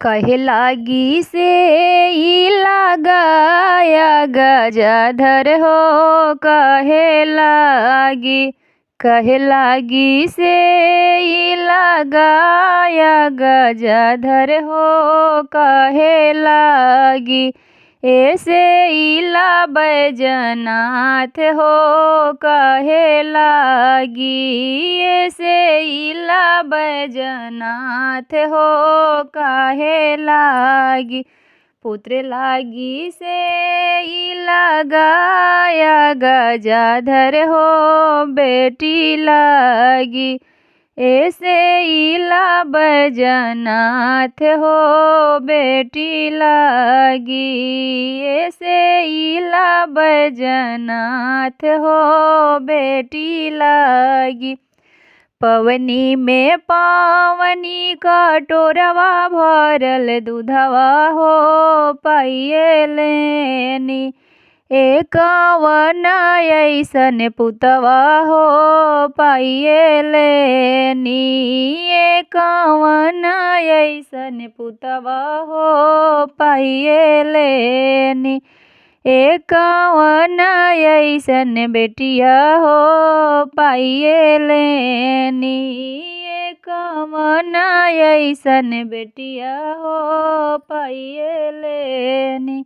कहे लागी से ई लगाया गजाधर हो, कहे लागी से ई लगाया गजाधर हो, कहे लागी ऐसे इला बैजनाथ हो, कहे लागी ऐसे इला बैजनाथ हो, कहे लागी पुत्र लागी से ई लगाया गजाधर हो, बेटी लागी ऐसे इला बैजनाथ हो, बेटी लागी ऐसे इला बैजनाथ हो, बेटी लागी। पवनी में पावनी कटोरवा भरल दूधवा हो, पाइए लेनी एकावन ऐसन पुतवा हो, पाइए लेनी एकावन ऐसन पुतवा हो, पाइए लेनी एकावन ऐसन बेटिया हो, पाइए लेनी एकावन ऐसन बेटिया हो, पाइए लेनी।